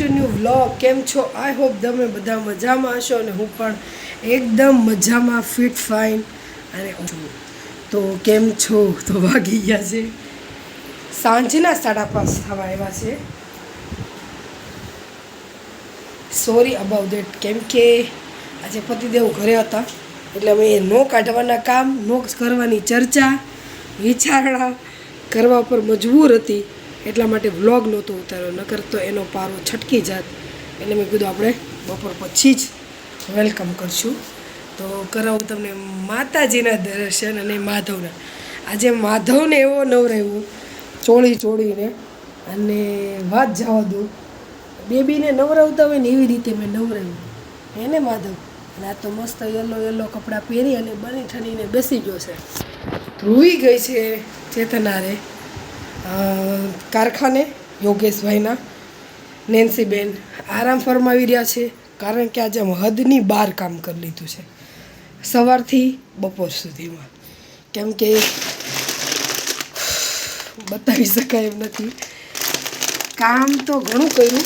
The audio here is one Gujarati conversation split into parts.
ન્યૂ વ્લોગ કેમ છો? આઈ હોપ તમે બધા મજામાં હશો અને હું પણ એકદમ મજામાં ફિટ ફાઇન અને છું. તો કેમ છો? તો વાગી ગયા છે સાંજના 5:30 થવા આવ્યા છે. સોરી અબાઉટ દેટ, કેમ કે આજે પતિદેવ ઘરે હતા એટલે અમે નો કાઢવાના કામ, નો કરવાની ચર્ચા વિચારણા કરવા પર મજબૂર હતી. એટલા માટે વ્લોગ નહોતો ઉતાર્યો, નકર તો એનો પારો છટકી જાત. એટલે મેં કીધું આપણે બપોર પછી જ વેલકમ કરશું. તો કરાવું તમને માતાજીના દર્શન અને માધવના. આજે માધવને એવો નવરાવ્યો ચોળીને, અને વાત જવા દો, બેબીને નવરાવતા હોય ને એવી રીતે મેં નવરાવ્યું એને માધવ. અને આ તો મસ્ત યલો કપડાં પહેરી અને બની ઠનીને બેસી ગયો છે. ધ્રુવી ગઈ છે ચેતનારે કારખાને યોગેશભાઈના. નેન્સીબેન આરામ ફરમાવી રહ્યા છે, કારણ કે આજે હદની બહાર કામ કરી લીધું છે સવારથી બપોર સુધીમાં. કેમ કે બતાવી શકાય એમ નથી. કામ તો ઘણું કર્યું,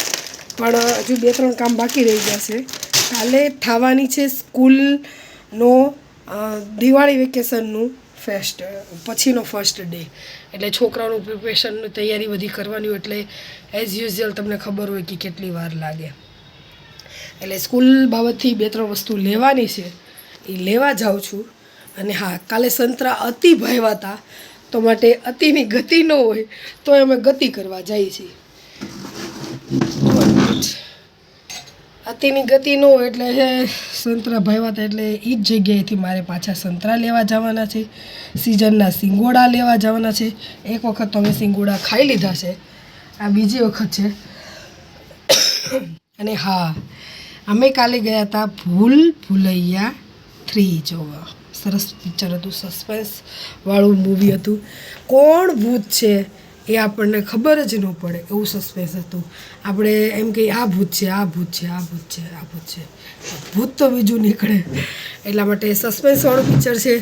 પણ હજુ 2-3 કામ બાકી રહી ગયા છે. કાલે થવાની છે સ્કૂલનો દિવાળી વેકેશનનું પછીનો ફર્સ્ટ ડે, એટલે છોકરાઓનું પ્રિપરેશનની તૈયારી બધી કરવાની હોય. એટલે એઝ યુઝ્યુઅલ તમને ખબર હોય કે કેટલી વાર લાગે. એટલે સ્કૂલ બાબતથી 2-3 વસ્તુ લેવાની છે, એ લેવા જાઉં છું. અને હા, કાલે સંતરા અતિ ભાવ્યા હતા, તો માટે અતિની ગતિ ન હોય તો અમે ગતિ કરવા જઈએ છીએ. અતિની ગતિ ન હોય એટલે સંતરા ભાવ્યા હતા, એટલે એ જ જગ્યાએથી મારે પાછા સંતરા લેવા જવાના છે. સિઝનના સિંગોડા લેવા જવાના છે. એક વખત તો અમે સિંગોડા ખાઈ લીધા છે, આ બીજી વખત છે. અને હા, અમે કાલે ગયા હતા ભૂલ ભુલૈયા 3 જોવા. સરસ પિક્ચર હતું, સસ્પેન્સવાળું મૂવી હતું. કોણ ભૂત છે એ આપણને ખબર જ ન પડે એવું સસ્પેન્સ હતું. આપણે એમ કહીએ આ ભૂત છે, આ ભૂત છે, આ ભૂત છે, આ ભૂત છે, ભૂત તો બીજું નીકળે. એટલા માટે સસ્પેન્સવાળું પિક્ચર છે,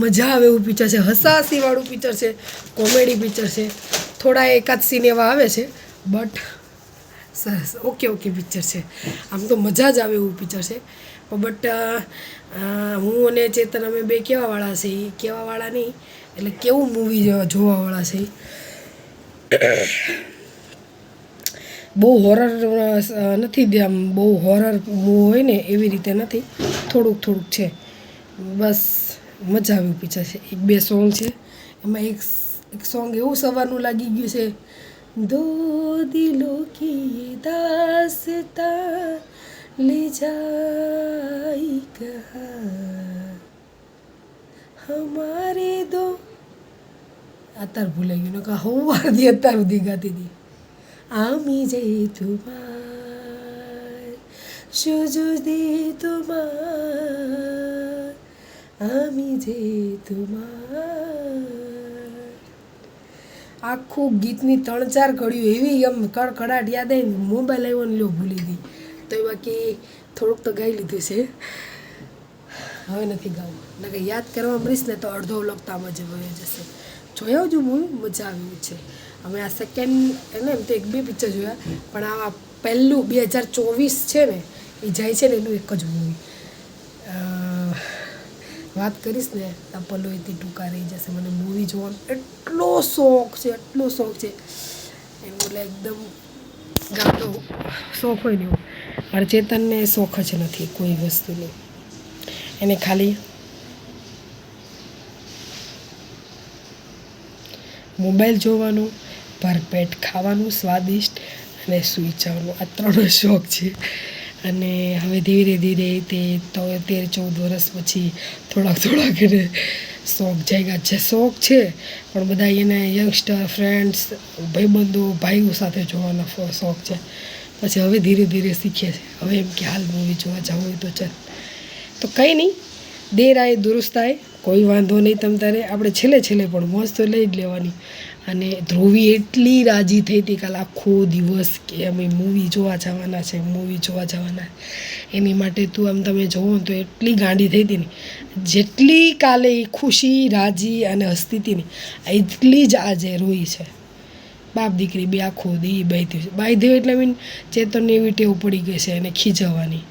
મજા આવે એવું પિક્ચર છે, હસાહસીવાળું પિક્ચર છે, કોમેડી પિક્ચર છે. થોડા એકાદ સીન એવા આવે છે, બટ સરસ ઓકે પિક્ચર છે. આમ તો મજા જ આવે એવું પિક્ચર છે. બટ હું અને ચેતન અમે બે કેવાવાળા છે, એ કેવાવાળા નહીં, એટલે કેવું મૂવી જોવાવાળા છે. બહુ હોરર નથી, આમ બહુ હોરર હોય ને એવી રીતે નથી, થોડુંક છે. બસ મજા આવે એવું પિક્ચર છે. 1-2 સોંગ છે, એમાં એક સોંગ એવું સવારનું લાગી ગયું છે, દો દિલો કી દાસ્તાં લે જાઈ કહા હમારે દો. અત્યારે ભૂલાઈ ગયું, કે હવારથી અત્યાર સુધી ગાતી હતી. আমি যে তোমার সুজুদি তোমার আমি যে তোমার. આખું ગીતની 3-4 કડીઓ એવી આમ કડકડાટ યાદ આવી, મોબાઈલ આવ્યો ને લો ભૂલી ગઈ. તો એ બાકી થોડુંક તો ગાઈ લીધું છે, હવે નથી ગાવું. નકર યાદ કરવા મળીશ ને તો અડધો વ્લોગ તો આમ જ વયો જશે. જોયા આવજો મૂવી, મજા આવી છે. અમે આ સેકન્ડ એને એમ તો 1-2 પિક્ચર જોયા, પણ આ પહેલું 2024 છે ને એ જાય છે ને એનું એક જ મૂવી. વાત કરીશ ને તો પલોયથી ટૂંકા રહી જશે. મને મૂવી જોવાનો એટલો શોખ છે એમ, બોલે એકદમ ગાતો શોખ હોય ને એવું. મારે ચેતનને શોખ જ નથી કોઈ વસ્તુની. એને ખાલી મોબાઈલ જોવાનું, ભરપેટ ખાવાનું સ્વાદિષ્ટ અને સૂઈ જવાનું, આ 3 શોખ છે. અને હવે ધીરે ધીરે તે 13-14 વર્ષ પછી થોડાક એને શોખ જાગ્યા છે. શોખ છે પણ બધા એને યંગસ્ટર ફ્રેન્ડ્સ, ભાઈબંધો, ભાઈઓ સાથે જોવાના શોખ છે. પછી હવે ધીરે ધીરે શીખે છે. હવે એમ કે હાલ મૂવી જોવા જવું હોય તો ચાલ. તો કંઈ નહીં, દેર આય દુરુસ્ત આય, કોઈ વાંધો નહીં. તમ તારે આપણે છેલ્લે પણ મોજ તો લઈ જ લેવાની. અને ધ્રુવી એટલી રાજી થઈ હતી કાલે આખો દિવસ કે અમે મૂવી જોવા જવાના. એની માટે તું આમ તમે જોવો તો એટલી ગાંડી થઈ હતી ને, જેટલી કાલે ખુશી, રાજી અને હસતી હતી ને, એટલી જ આજે રોઈ છે. બાપ દીકરી બે આખો દી બાંધ્યો એટલે મીન ચેતનને એવી ટેવ પડી ગઈ છે એને ખીજવવાની.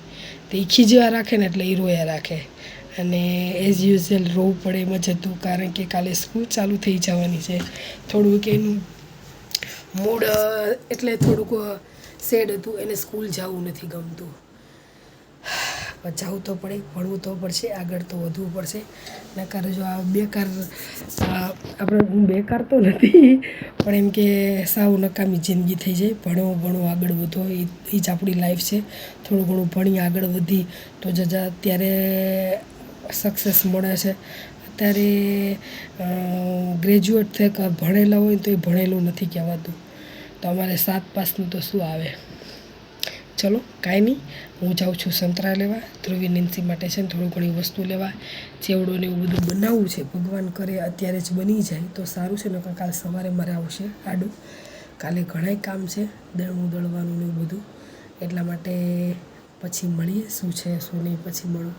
તો એ ખીજવા રાખે ને એટલે એ રોયા રાખે અને એઝ યુઝ્યુઅલ રોવું પડે એમ જ હતું, કારણ કે કાલે સ્કૂલ ચાલુ થઈ જવાની છે. થોડુંક એનું મૂડ એટલે થોડુંક સેડ હતું, એને સ્કૂલ જવું નથી ગમતું. જવું તો પડે, ભણવું તો પડશે, આગળ તો વધવું પડશે. નકર જો આ બેકાર આપણે હું બેકાર તો નથી પણ એમ કે સાવ નકામી જિંદગી થઈ જાય. ભણો આગળ વધો એ જ આપણી લાઈફ છે. થોડું ઘણું ભણી આગળ વધી તો અત્યારે સક્સેસ મળે છે. અત્યારે ગ્રેજ્યુએટ થઈ ભણેલા હોય તો એ ભણેલું નથી કહેવાતું. તો અમારે 7 પાસનું તો શું આવે. ચલો કાંઈ નહીં, હું જાઉં છું સંતરા લેવા. ધ્રુવી નિન્સી માટે છે ને થોડી ઘણી વસ્તુ લેવા, ચેવડો ને એવું બધું બનાવવું છે. ભગવાન કરે અત્યારે જ બની જાય તો સારું છે, નકર કાલ સવારે મારે આવશે આડું. કાલે ઘણાય કામ છે, દળવું દળવાનું ને એવું બધું. એટલા માટે પછી મળીએ, શું છે શું નહીં પછી મળું.